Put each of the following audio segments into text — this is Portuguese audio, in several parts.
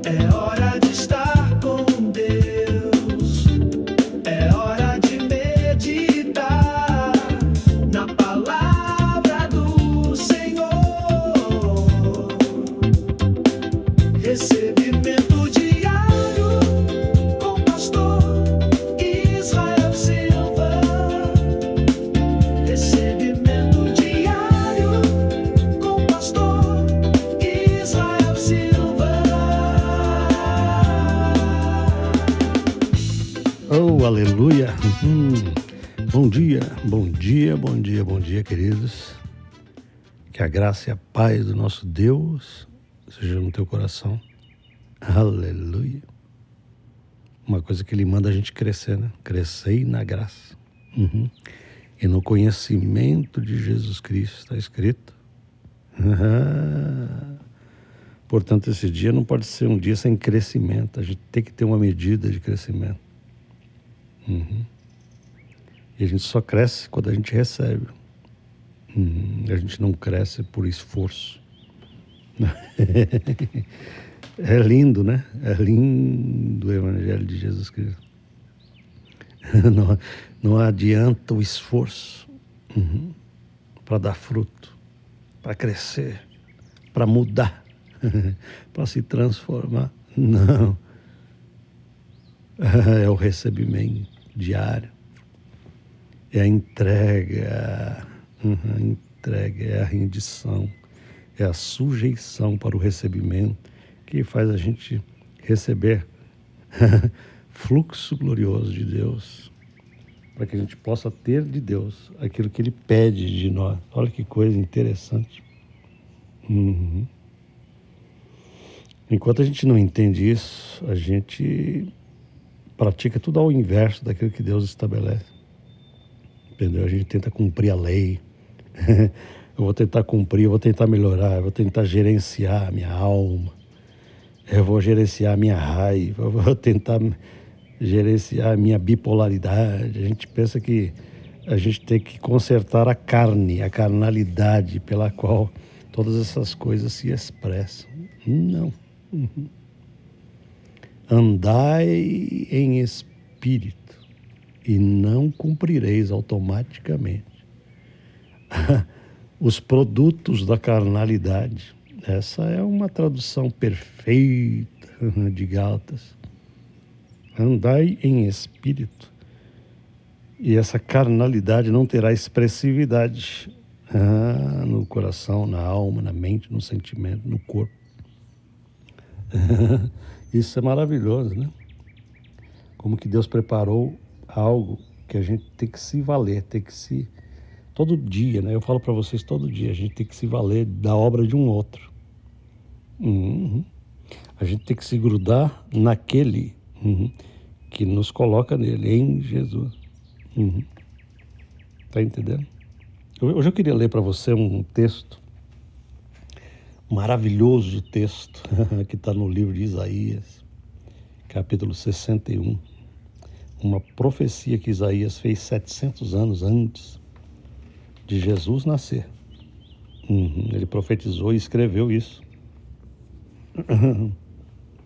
É hora de estar com Deus. É hora de meditar na palavra do Senhor. Recebimento diário com o pastor Israel Silva. Recebimento diário com o pastor Israel Silva. Oh, aleluia! Bom dia, bom dia, bom dia, bom dia, queridos. Que a graça e a paz do nosso Deus seja no teu coração. Aleluia! Uma coisa que Ele manda a gente crescer, né? Crescei na graça. E no conhecimento de Jesus Cristo, está escrito. Portanto, esse dia não pode ser um dia sem crescimento. A gente tem que ter uma medida de crescimento. E a gente só cresce quando a gente recebe. A gente não cresce por esforço. É lindo, né? É lindo o Evangelho de Jesus Cristo. Não adianta o esforço para dar fruto, para crescer, para mudar, para se transformar. Não. É o recebimento diário. É a entrega. A entrega é a rendição. É a sujeição para o recebimento que faz a gente receber fluxo glorioso de Deus, para que a gente possa ter de Deus aquilo que Ele pede de nós. Olha que coisa interessante. Enquanto a gente não entende isso, a gente pratica tudo ao inverso daquilo que Deus estabelece. Entendeu? A gente tenta cumprir a lei. Eu vou tentar cumprir, eu vou tentar melhorar, eu vou tentar gerenciar a minha alma. Eu vou gerenciar a minha raiva, eu vou tentar gerenciar a minha bipolaridade. A gente pensa que a gente tem que consertar a carne, a carnalidade pela qual todas essas coisas se expressam. Não. Andai em espírito e não cumprireis automaticamente os produtos da carnalidade. Essa é uma tradução perfeita de Gálatas. Andai em espírito e essa carnalidade não terá expressividade no coração, na alma, na mente, no sentimento, no corpo. Isso é maravilhoso, né? Como que Deus preparou algo que a gente tem que se valer, tem que se... Todo dia, né? Eu falo para vocês todo dia, a gente tem que se valer da obra de um outro. A gente tem que se grudar naquele que nos coloca nele, em Jesus. Tá entendendo? Hoje eu queria ler para você um texto, um maravilhoso texto, que está no livro de Isaías, capítulo 61. Uma profecia que Isaías fez 700 anos antes de Jesus nascer. Ele profetizou e escreveu isso.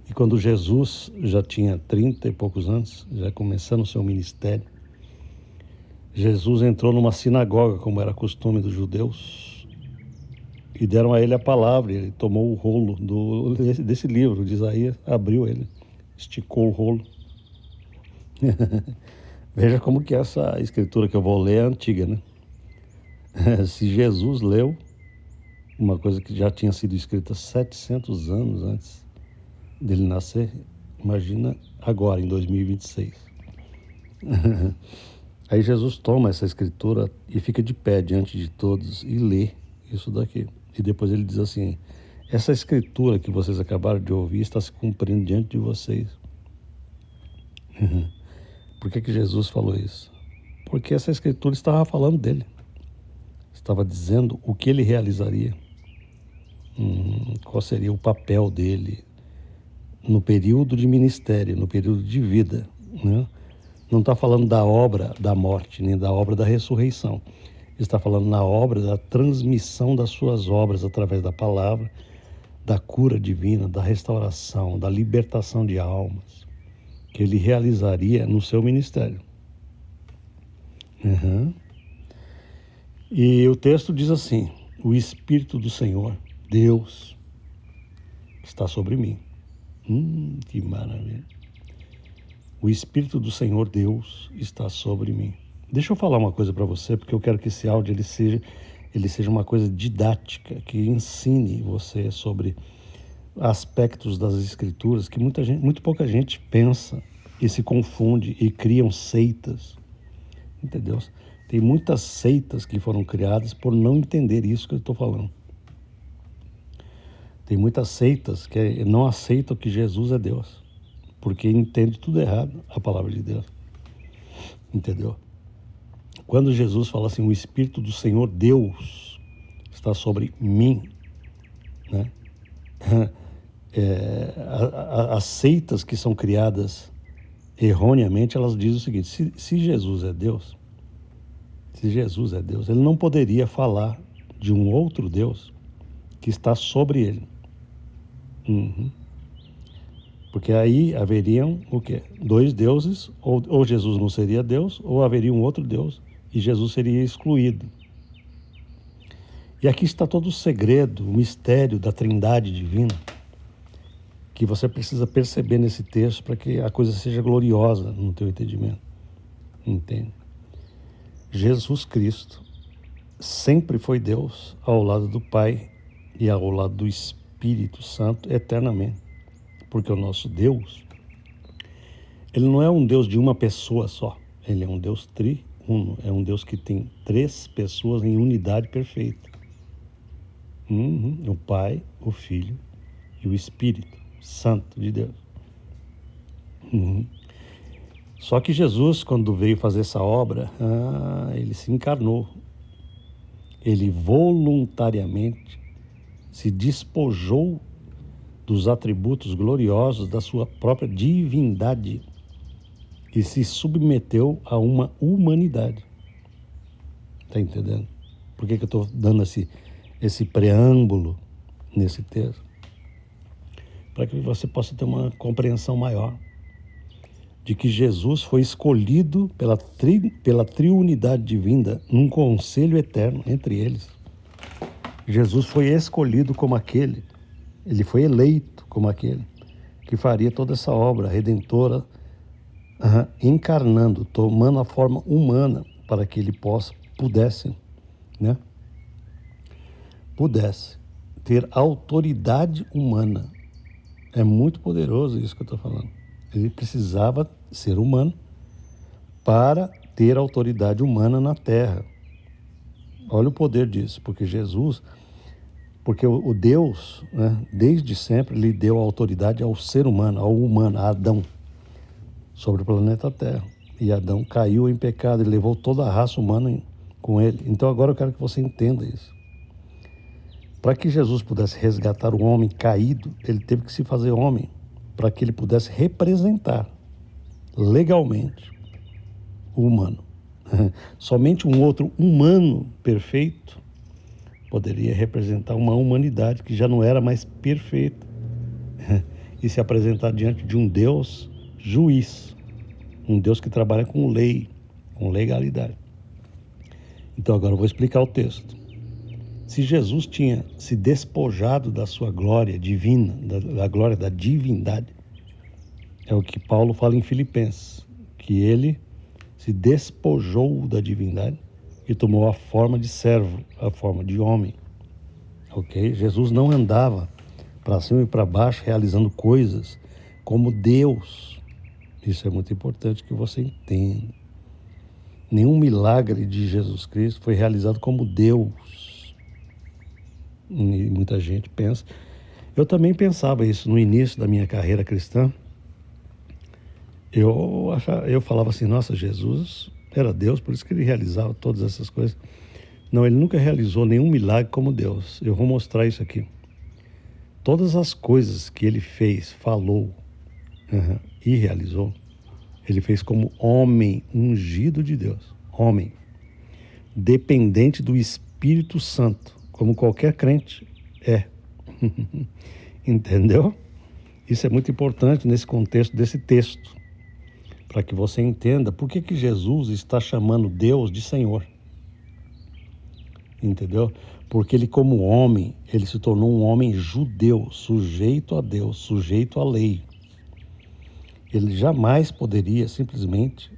E quando Jesus já tinha 30 e poucos anos, já começando o seu ministério, Jesus entrou numa sinagoga, como era costume dos judeus, e deram a ele a palavra. Ele tomou o rolo desse livro de Isaías, abriu ele, esticou o rolo. Veja como que essa escritura que eu vou ler é antiga, né? Se Jesus leu uma coisa que já tinha sido escrita 700 anos antes dele nascer, imagina agora, em 2026. Aí Jesus toma essa escritura e fica de pé diante de todos e lê isso daqui. E depois ele diz assim: essa escritura que vocês acabaram de ouvir está se cumprindo diante de vocês. Por que Jesus falou isso? Porque essa escritura estava falando dele. Estava dizendo o que ele realizaria. Qual seria o papel dele no período de ministério, no período de vida, né? Não está falando da obra da morte, nem da obra da ressurreição. Está falando na obra da transmissão das suas obras através da palavra, da cura divina, da restauração, da libertação de almas, que ele realizaria no seu ministério. E o texto diz assim: o Espírito do Senhor, Deus, está sobre mim. Que maravilha. O Espírito do Senhor, Deus, está sobre mim. Deixa eu falar uma coisa para você, porque eu quero que esse áudio ele seja uma coisa didática, que ensine você sobre aspectos das Escrituras que muito pouca gente pensa e se confunde e criam seitas. Entendeu? Tem muitas seitas que foram criadas por não entender isso que eu estou falando. Tem muitas seitas que não aceitam que Jesus é Deus, porque entende tudo errado a palavra de Deus. Entendeu? Quando Jesus fala assim, o Espírito do Senhor Deus está sobre mim, né? As seitas que são criadas erroneamente, elas dizem o seguinte: se Jesus é Deus, ele não poderia falar de um outro Deus que está sobre ele. Porque aí haveriam o quê? Dois deuses, ou Jesus não seria Deus, ou haveria um outro Deus e Jesus seria excluído. E aqui está todo o segredo, o mistério da Trindade divina, que você precisa perceber nesse texto para que a coisa seja gloriosa no teu entendimento. Entende? Jesus Cristo sempre foi Deus ao lado do Pai e ao lado do Espírito Santo eternamente. Porque o nosso Deus, ele não é um Deus de uma pessoa só. Ele é um Deus triuno, é um Deus que tem 3 pessoas em unidade perfeita. O Pai, o Filho e o Espírito Santo de Deus. Só que Jesus, quando veio fazer essa obra, ele se encarnou. Ele voluntariamente se despojou dos atributos gloriosos da sua própria divindade e se submeteu a uma humanidade. Está entendendo? Por que eu estou dando esse preâmbulo nesse texto? Para que você possa ter uma compreensão maior de que Jesus foi escolhido pela triunidade divina num conselho eterno entre eles. Jesus foi escolhido como aquele, ele foi eleito como aquele que faria toda essa obra redentora, encarnando, tomando a forma humana para que ele pudesse ter autoridade humana. É muito poderoso isso que eu estou falando. Ele precisava ser humano para ter autoridade humana na terra. Olha o poder disso, porque o Deus, desde sempre, lhe deu autoridade ao ser humano, a Adão, sobre o planeta Terra. E Adão caiu em pecado e levou toda a raça humana com ele. Então agora eu quero que você entenda isso. Para que Jesus pudesse resgatar o homem caído, ele teve que se fazer homem, para que ele pudesse representar legalmente o humano. Somente um outro humano perfeito poderia representar uma humanidade que já não era mais perfeita e se apresentar diante de um Deus juiz, um Deus que trabalha com lei, com legalidade. Então agora eu vou explicar o texto. Se Jesus tinha se despojado da sua glória divina, da glória da divindade, é o que Paulo fala em Filipenses, que ele se despojou da divindade e tomou a forma de servo, a forma de homem. Ok? Jesus não andava para cima e para baixo realizando coisas como Deus. Isso é muito importante que você entenda. Nenhum milagre de Jesus Cristo foi realizado como Deus. E muita gente pensa. Eu também pensava isso no início da minha carreira cristã. Eu falava assim, nossa, Jesus era Deus, por isso que ele realizava todas essas coisas. Não, ele nunca realizou nenhum milagre como Deus. Eu vou mostrar isso aqui. Todas as coisas que ele fez, falou e realizou, ele fez como homem ungido de Deus. Homem, dependente do Espírito Santo, como qualquer crente é. Entendeu? Isso é muito importante nesse contexto desse texto, para que você entenda por que Jesus está chamando Deus de Senhor. Entendeu? Porque ele, como homem, ele se tornou um homem judeu, sujeito a Deus, sujeito à lei. Ele jamais poderia simplesmente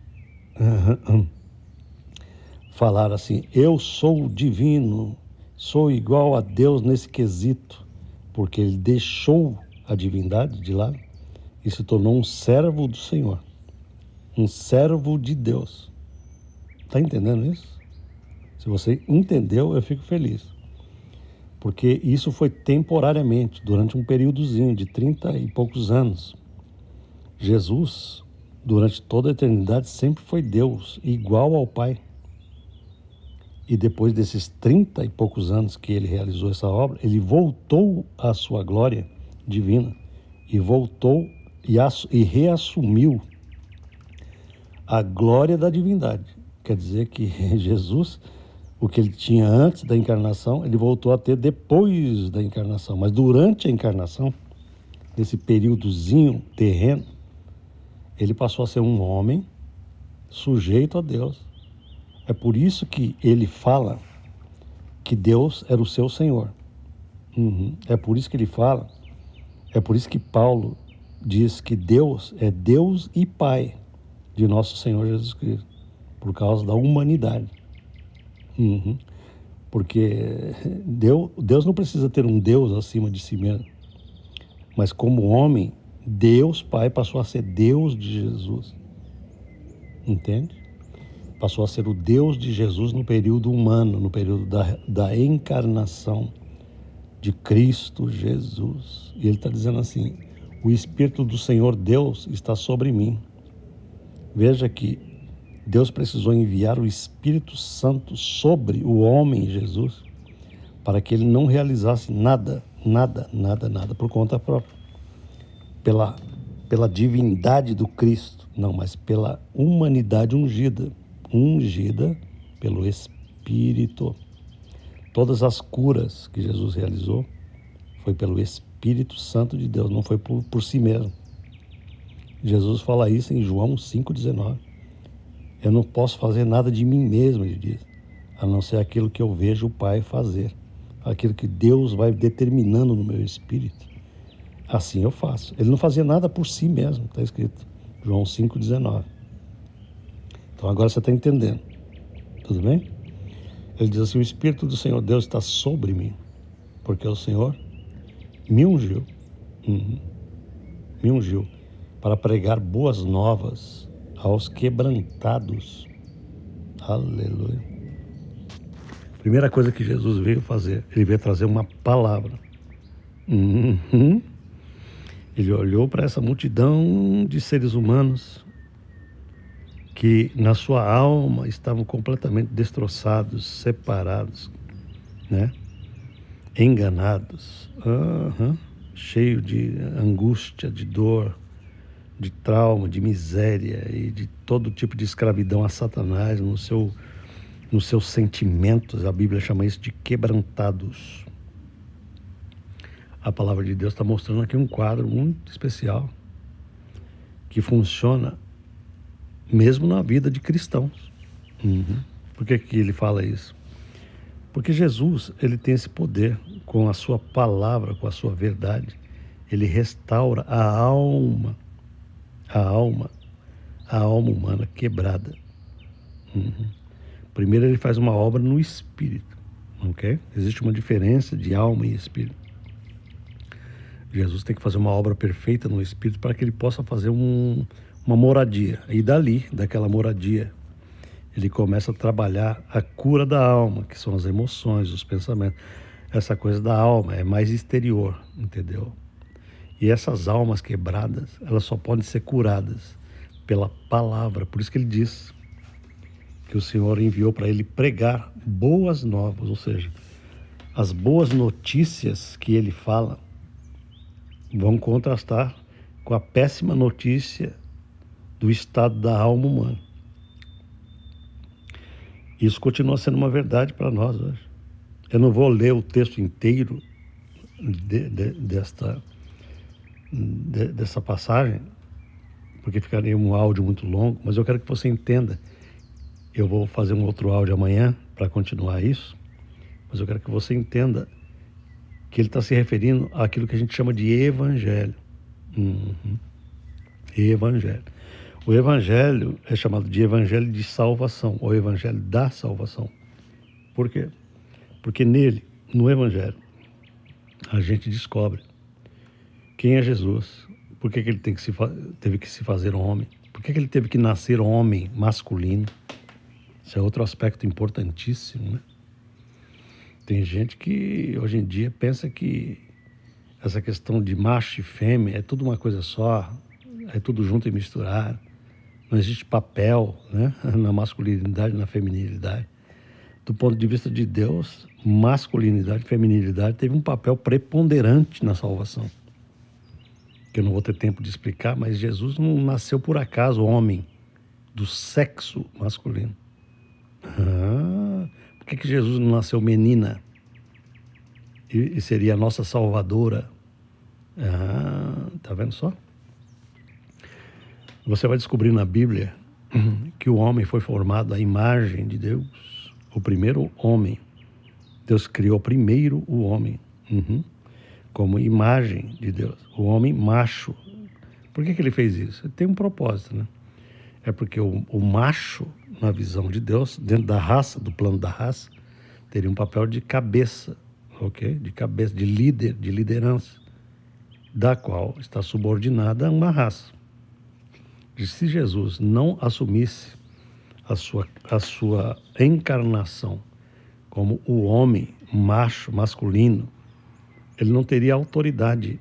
falar assim, eu sou divino, sou igual a Deus nesse quesito, porque ele deixou a divindade de lado e se tornou um servo do Senhor, um servo de Deus. Está entendendo isso? Se você entendeu, eu fico feliz. Porque isso foi temporariamente, durante um períodozinho de 30 e poucos anos. Jesus, durante toda a eternidade, sempre foi Deus, igual ao Pai. E depois desses 30 e poucos anos que ele realizou essa obra, ele voltou à sua glória divina e voltou e reassumiu a glória da divindade. Quer dizer que Jesus, o que ele tinha antes da encarnação, ele voltou a ter depois da encarnação. Mas durante a encarnação, nesse períodozinho terreno, ele passou a ser um homem sujeito a Deus. É por isso que ele fala que Deus era o seu Senhor. É por isso que ele fala, é por isso que Paulo diz que Deus é Deus e Pai de nosso Senhor Jesus Cristo, por causa da humanidade. Porque Deus não precisa ter um Deus acima de si mesmo, mas como homem, Deus Pai passou a ser Deus de Jesus. Entende? Passou a ser o Deus de Jesus no período humano, no período da encarnação de Cristo Jesus. E ele está dizendo assim, o Espírito do Senhor Deus está sobre mim. Veja que Deus precisou enviar o Espírito Santo sobre o homem Jesus para que ele não realizasse nada por conta própria. Pela divindade do Cristo, não, mas pela humanidade ungida pelo Espírito. Todas as curas que Jesus realizou foi pelo Espírito Santo de Deus, não foi por si mesmo. Jesus fala isso em João 5,19. Eu não posso fazer nada de mim mesmo, ele diz, a não ser aquilo que eu vejo o Pai fazer, aquilo que Deus vai determinando no meu espírito. Assim eu faço. Ele não fazia nada por si mesmo, está escrito, João 5,19. Então agora você está entendendo, tudo bem? Ele diz assim, o Espírito do Senhor Deus está sobre mim, porque o Senhor me ungiu, para pregar boas novas aos quebrantados. Aleluia. Primeira coisa que Jesus veio fazer, ele veio trazer uma palavra. Ele olhou para essa multidão de seres humanos que na sua alma estavam completamente destroçados, separados, né? Enganados, cheio de angústia, de dor, de trauma, de miséria e de todo tipo de escravidão a Satanás nos seus sentimentos. A Bíblia chama isso de quebrantados. A palavra de Deus está mostrando aqui um quadro muito especial que funciona mesmo na vida de cristãos. Por que ele fala isso? Porque Jesus, ele tem esse poder com a sua palavra, com a sua verdade. Ele restaura a alma humana quebrada. Primeiro ele faz uma obra no espírito, ok? Existe uma diferença de alma e espírito. Jesus tem que fazer uma obra perfeita no espírito para que ele possa fazer uma moradia. E daquela moradia, ele começa a trabalhar a cura da alma, que são as emoções, os pensamentos. Essa coisa da alma é mais exterior, entendeu? E essas almas quebradas, elas só podem ser curadas pela palavra. Por isso que ele diz que o Senhor enviou para ele pregar boas novas, ou seja, as boas notícias que ele fala vão contrastar com a péssima notícia do estado da alma humana. Isso continua sendo uma verdade para nós hoje. Eu não vou ler o texto inteiro dessa passagem, porque ficaria um áudio muito longo, mas eu quero que você entenda. Eu vou fazer um outro áudio amanhã para continuar isso, mas eu quero que você entenda que ele está se referindo àquilo que a gente chama de evangelho. Evangelho. O evangelho é chamado de evangelho de salvação, ou evangelho da salvação. Por quê? Porque nele, no evangelho, a gente descobre quem é Jesus, por que ele teve que se fazer homem, por que ele teve que nascer homem masculino. Isso é outro aspecto importantíssimo, né? Tem gente que hoje em dia pensa que essa questão de macho e fêmea é tudo uma coisa só, é tudo junto e misturado. Não existe papel, né, na masculinidade e na feminilidade. Do ponto de vista de Deus, masculinidade e feminilidade teve um papel preponderante na salvação. Que eu não vou ter tempo de explicar, mas Jesus não nasceu por acaso homem, do sexo masculino. Por que Jesus não nasceu menina e seria a nossa salvadora? Tá vendo só? Você vai descobrir na Bíblia que o homem foi formado à imagem de Deus. O primeiro homem. Deus criou primeiro o homem. Como imagem de Deus. O homem macho. Por que ele fez isso? Ele tem um propósito, né? É porque o macho, na visão de Deus, dentro da raça, do plano da raça, teria um papel de cabeça, ok? De cabeça, de líder, de liderança, da qual está subordinada a uma raça. E se Jesus não assumisse a sua encarnação como o homem macho, masculino, ele não teria autoridade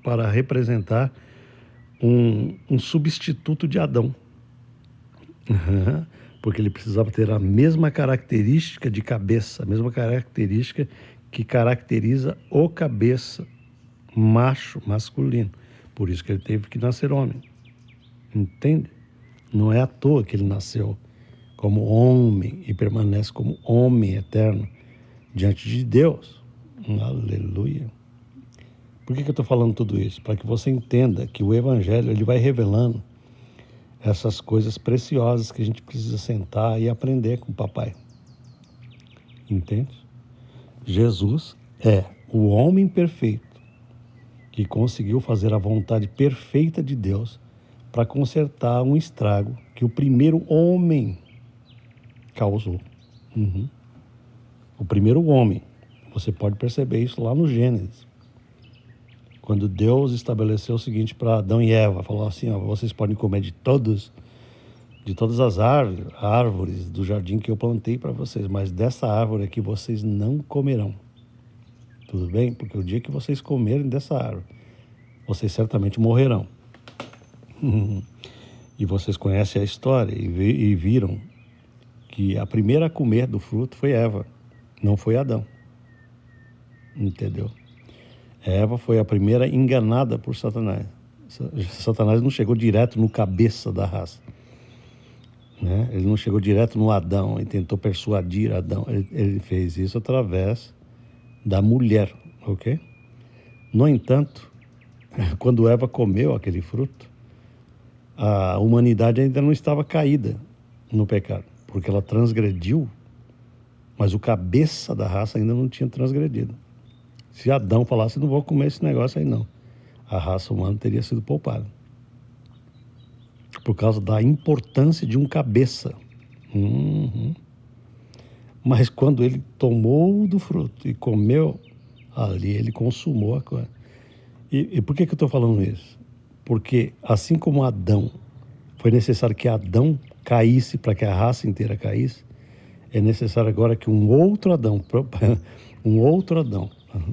para representar um substituto de Adão. Porque ele precisava ter a mesma característica de cabeça, a mesma característica que caracteriza o cabeça macho, masculino. Por isso que ele teve que nascer homem. Entende? Não é à toa que ele nasceu como homem e permanece como homem eterno diante de Deus. Aleluia. Por que eu estou falando tudo isso? Para que você entenda que o Evangelho ele vai revelando essas coisas preciosas que a gente precisa sentar e aprender com o papai. Entende? Jesus é o homem perfeito que conseguiu fazer a vontade perfeita de Deus para consertar um estrago que o primeiro homem causou. O primeiro homem. Você pode perceber isso lá no Gênesis. Quando Deus estabeleceu o seguinte para Adão e Eva, falou assim, vocês podem comer de todas as árvores do jardim que eu plantei para vocês, mas dessa árvore aqui vocês não comerão. Tudo bem? Porque o dia que vocês comerem dessa árvore, vocês certamente morrerão. E vocês conhecem a história e viram que a primeira a comer do fruto foi Eva, não foi Adão. Entendeu? Eva foi a primeira enganada por Satanás. Satanás não chegou direto no cabeça da raça, né? Ele não chegou direto no Adão e tentou persuadir Adão. Ele fez isso através da mulher, ok? No entanto, quando Eva comeu aquele fruto, a humanidade ainda não estava caída no pecado, porque ela transgrediu, mas o cabeça da raça ainda não tinha transgredido. Se Adão falasse, não vou comer esse negócio aí não, a raça humana teria sido poupada. Por causa da importância de um cabeça. Mas quando ele tomou do fruto e comeu, ali ele consumou a coisa. E por que eu estou falando isso? Porque assim como Adão, foi necessário que Adão caísse para que a raça inteira caísse, é necessário agora que um outro Adão,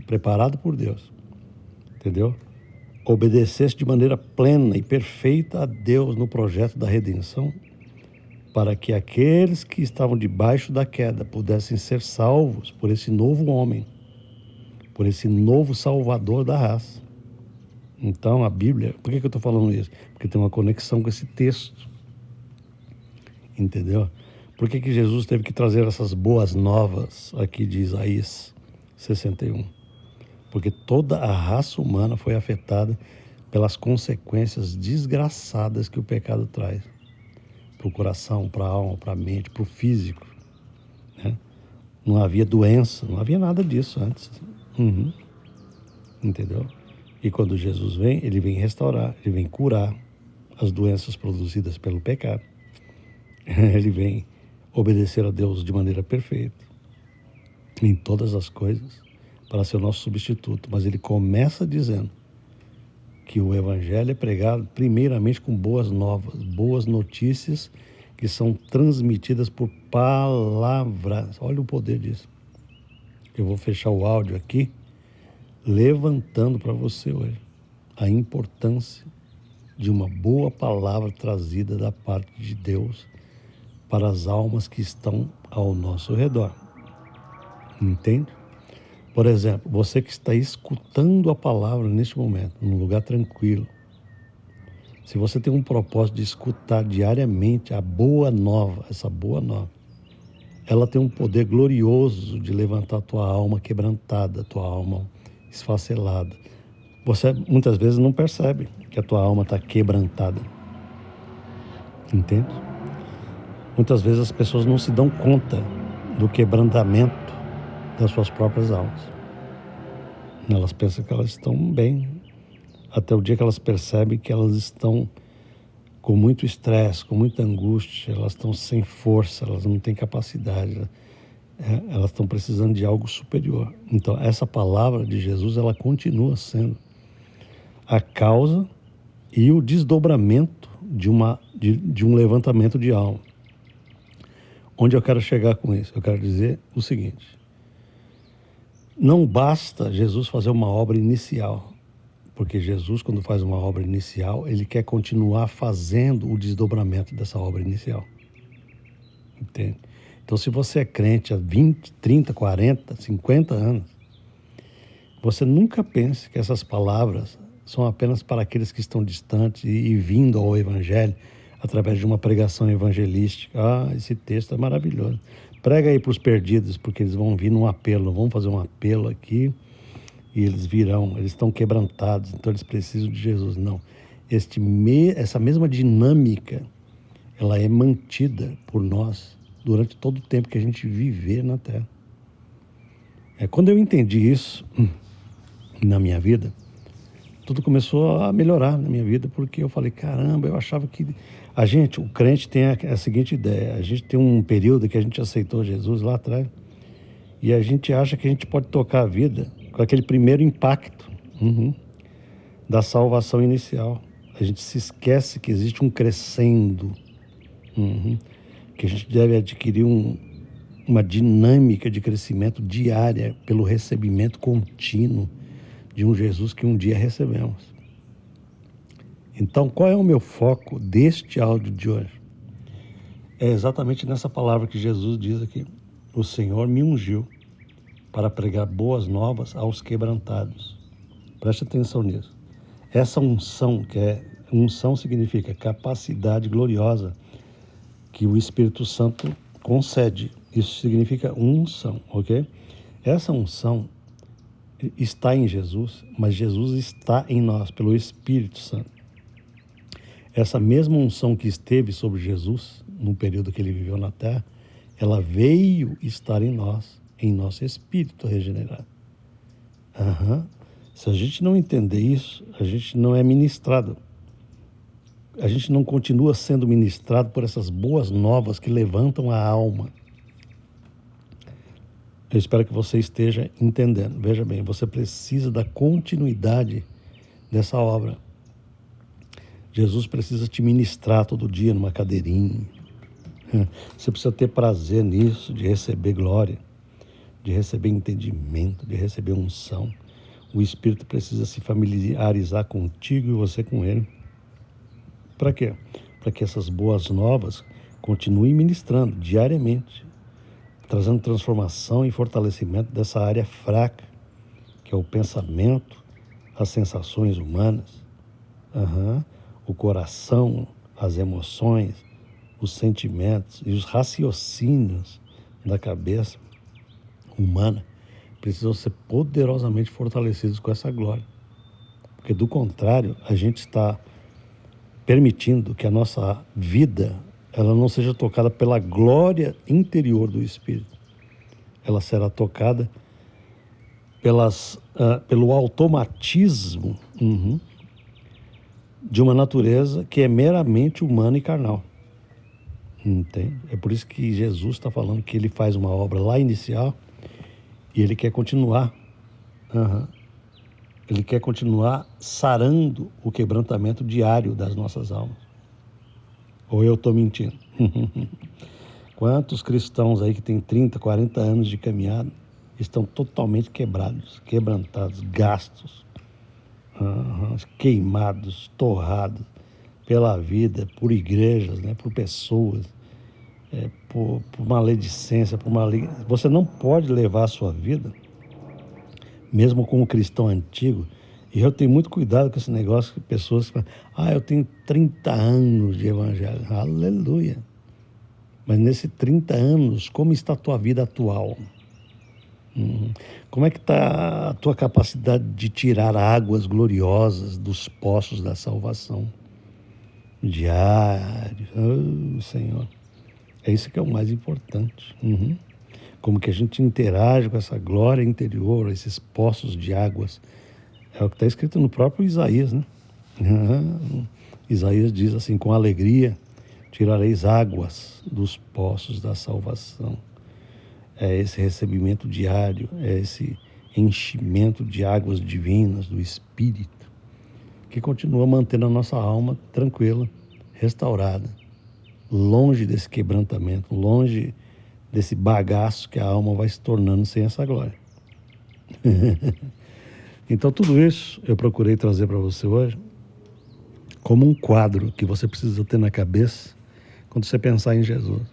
preparado por Deus, entendeu? Obedecesse de maneira plena e perfeita a Deus no projeto da redenção, para que aqueles que estavam debaixo da queda pudessem ser salvos por esse novo homem, por esse novo salvador da raça. Então a Bíblia, por que eu estou falando isso? Porque tem uma conexão com esse texto, entendeu? Por que Jesus teve que trazer essas boas novas aqui de Isaías 61? porque toda a raça humana foi afetada pelas consequências desgraçadas que o pecado traz para o coração, para a alma, para a mente, para o físico, né? Não havia doença, não havia nada disso antes. Entendeu? E quando Jesus vem, ele vem restaurar, ele vem curar as doenças produzidas pelo pecado. Ele vem obedecer a Deus de maneira perfeita, em todas as coisas, para ser o nosso substituto. Mas ele começa dizendo que o evangelho é pregado primeiramente com boas novas, boas notícias que são transmitidas por palavras. Olha o poder disso. Eu vou fechar o áudio aqui, levantando para você hoje a importância de uma boa palavra trazida da parte de Deus para as almas que estão ao nosso redor. Entende? Por exemplo, você que está escutando a palavra neste momento, num lugar tranquilo, se você tem um propósito de escutar diariamente a boa nova, essa boa nova, ela tem um poder glorioso de levantar a tua alma quebrantada, a tua alma esfacelada. Você muitas vezes não percebe que a tua alma está quebrantada. Entende? Muitas vezes as pessoas não se dão conta do quebrantamento das suas próprias almas. Elas pensam que elas estão bem, até o dia que elas percebem que elas estão com muito estresse, com muita angústia, elas estão sem força, elas não têm capacidade, elas estão precisando de algo superior. Então, essa palavra de Jesus, ela continua sendo a causa e o desdobramento de um levantamento de alma. Onde eu quero chegar com isso? Eu quero dizer o seguinte: não basta Jesus fazer uma obra inicial, porque Jesus, quando faz uma obra inicial, ele quer continuar fazendo o desdobramento dessa obra inicial. Entende? Então, se você é crente há 20, 30, 40, 50 anos, você nunca pense que essas palavras são apenas para aqueles que estão distantes e vindo ao Evangelho através de uma pregação evangelística. Ah, esse texto é maravilhoso. Prega aí para os perdidos, porque eles vão vir num apelo, vão fazer um apelo aqui e eles virão, eles estão quebrantados, então eles precisam de Jesus. Não, essa mesma dinâmica, ela é mantida por nós durante todo o tempo que a gente viver na Terra. Quando eu entendi isso na minha vida, tudo começou a melhorar na minha vida, porque eu falei, caramba, eu achava que o crente tem a seguinte ideia: a gente tem um período que a gente aceitou Jesus lá atrás, e a gente acha que a gente pode tocar a vida com aquele primeiro impacto da salvação inicial. A gente se esquece que existe um crescendo, que a gente deve adquirir uma dinâmica de crescimento diária pelo recebimento contínuo de um Jesus que um dia recebemos. Então, qual é o meu foco deste áudio de hoje? É exatamente nessa palavra que Jesus diz aqui: o Senhor me ungiu para pregar boas novas aos quebrantados. Preste atenção nisso. Essa unção, unção significa capacidade gloriosa que o Espírito Santo concede. Isso significa unção, ok? Essa unção está em Jesus, mas Jesus está em nós pelo Espírito Santo. Essa mesma unção que esteve sobre Jesus no período que ele viveu na terra, ela veio estar em nós, em nosso espírito regenerado. Se a gente não entender isso, a gente não é ministrado. A gente não continua sendo ministrado por essas boas novas que levantam a alma. Eu espero que você esteja entendendo. Veja bem, você precisa da continuidade dessa obra. Jesus precisa te ministrar todo dia numa cadeirinha. Você precisa ter prazer nisso, de receber glória, de receber entendimento, de receber unção. O Espírito precisa se familiarizar contigo e você com Ele. Para quê? Para que essas boas novas continuem ministrando diariamente, trazendo transformação e fortalecimento dessa área fraca, que é o pensamento, as sensações humanas, o coração, as emoções, os sentimentos e os raciocínios da cabeça humana precisam ser poderosamente fortalecidos com essa glória. Porque, do contrário, a gente está permitindo que a nossa vida ela não seja tocada pela glória interior do Espírito. Ela será tocada pelo automatismo de uma natureza que é meramente humana e carnal. Entende? É por isso que Jesus está falando que ele faz uma obra lá inicial e ele quer continuar. Ele quer continuar sarando o quebrantamento diário das nossas almas. Ou eu estou mentindo? Quantos cristãos aí que têm 30, 40 anos de caminhada estão totalmente quebrados, quebrantados, gastos, queimados, torrados pela vida, por igrejas, né, por pessoas, por maledicência, Você não pode levar a sua vida, mesmo como cristão antigo, e eu tenho muito cuidado com esse negócio de pessoas que falam, eu tenho 30 anos de evangelho. Aleluia! Mas nesses 30 anos, como está a tua vida atual? Como é que está a tua capacidade de tirar águas gloriosas dos poços da salvação? Diário, Senhor. É isso que é o mais importante. Como que a gente interage com essa glória interior, esses poços de águas. É o que está escrito no próprio Isaías, né? Isaías diz assim, com alegria tirareis águas dos poços da salvação. É esse recebimento diário, é esse enchimento de águas divinas do Espírito, que continua mantendo a nossa alma tranquila, restaurada, longe desse quebrantamento, longe desse bagaço que a alma vai se tornando sem essa glória. Então tudo isso eu procurei trazer para você hoje como um quadro que você precisa ter na cabeça quando você pensar em Jesus.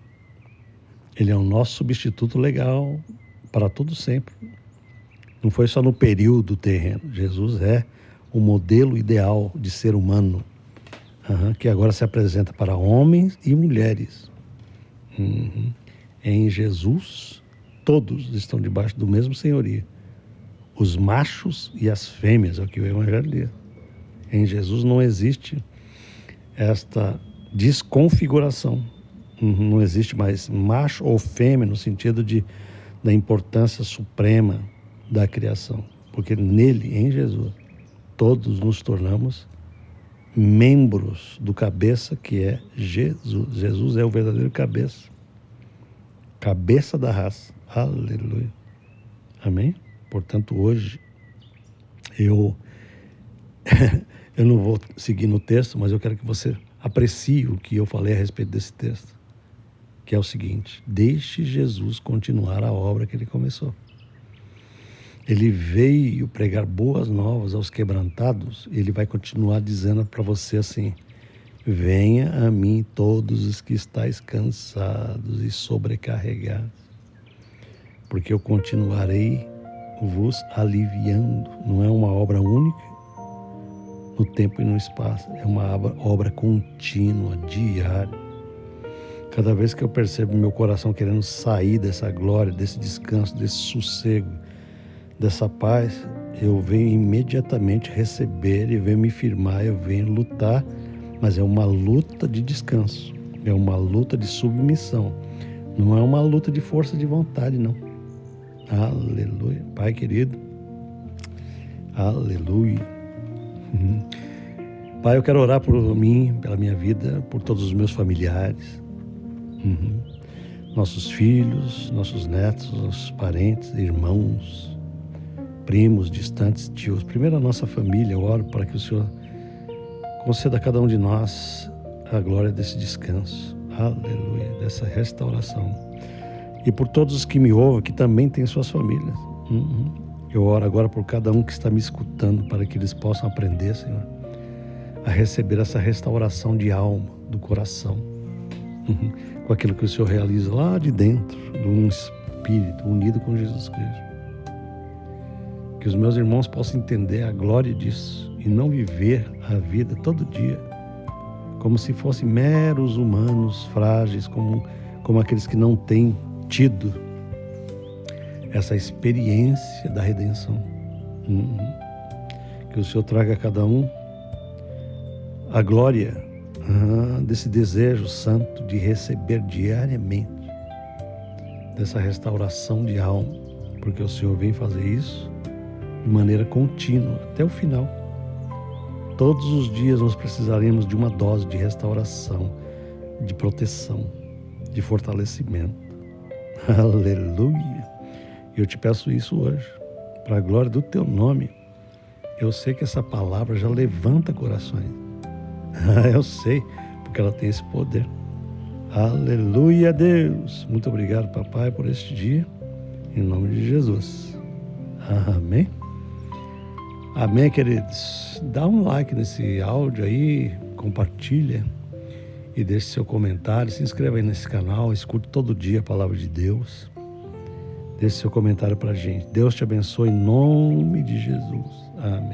Ele é o nosso substituto legal para todo sempre. Não foi só no período terreno. Jesus é o modelo ideal de ser humano, que agora se apresenta para homens e mulheres. Em Jesus, todos estão debaixo do mesmo senhorio. Os machos e as fêmeas, é o que o Evangelho diz. Em Jesus não existe esta desconfiguração. Não existe mais macho ou fêmea no sentido da importância suprema da criação. Porque nele, em Jesus, todos nos tornamos membros do cabeça que é Jesus. Jesus é o verdadeiro cabeça. Cabeça da raça. Aleluia. Amém? Portanto, hoje, eu não vou seguir no texto, mas eu quero que você aprecie o que eu falei a respeito desse texto, que é o seguinte: deixe Jesus continuar a obra que ele começou. Ele veio pregar boas novas aos quebrantados, e ele vai continuar dizendo para você assim: venha a mim todos os que estáis cansados e sobrecarregados, porque eu continuarei vos aliviando. Não é uma obra única no tempo e no espaço, é uma obra contínua, diária. Cada vez que eu percebo meu coração querendo sair dessa glória, desse descanso, desse sossego, dessa paz, eu venho imediatamente receber e venho me firmar, eu venho lutar, mas é uma luta de descanso, é uma luta de submissão, não é uma luta de força de vontade, não. Aleluia. Pai querido, aleluia. Pai, eu quero orar por mim, pela minha vida, por todos os meus familiares, nossos filhos, nossos netos, nossos parentes, irmãos, primos, distantes, tios. Primeiro a nossa família, eu oro para que o Senhor conceda a cada um de nós a glória desse descanso, aleluia, dessa restauração. E por todos os que me ouvem, que também têm suas famílias. Eu oro agora por cada um que está me escutando, para que eles possam aprender, Senhor, a receber essa restauração de alma, do coração, com aquilo que o Senhor realiza lá de dentro, de um espírito unido com Jesus Cristo. Que os meus irmãos possam entender a glória disso e não viver a vida todo dia como se fossem meros humanos frágeis, como aqueles que não têm tido essa experiência da redenção. Que o Senhor traga a cada um a glória desse desejo santo de receber diariamente dessa restauração de alma, porque o Senhor vem fazer isso de maneira contínua até o final. Todos os dias nós precisaremos de uma dose de restauração, de proteção, de fortalecimento. Aleluia! Eu te peço isso hoje, para a glória do teu nome. Eu sei que essa palavra já levanta corações. Eu sei, porque ela tem esse poder. Aleluia, Deus! Muito obrigado, papai, por este dia. Em nome de Jesus. Amém? Amém, queridos. Dá um like nesse áudio aí, compartilha e deixe seu comentário. Se inscreva aí nesse canal, escute todo dia a palavra de Deus. Deixe seu comentário pra gente. Deus te abençoe em nome de Jesus. Amém.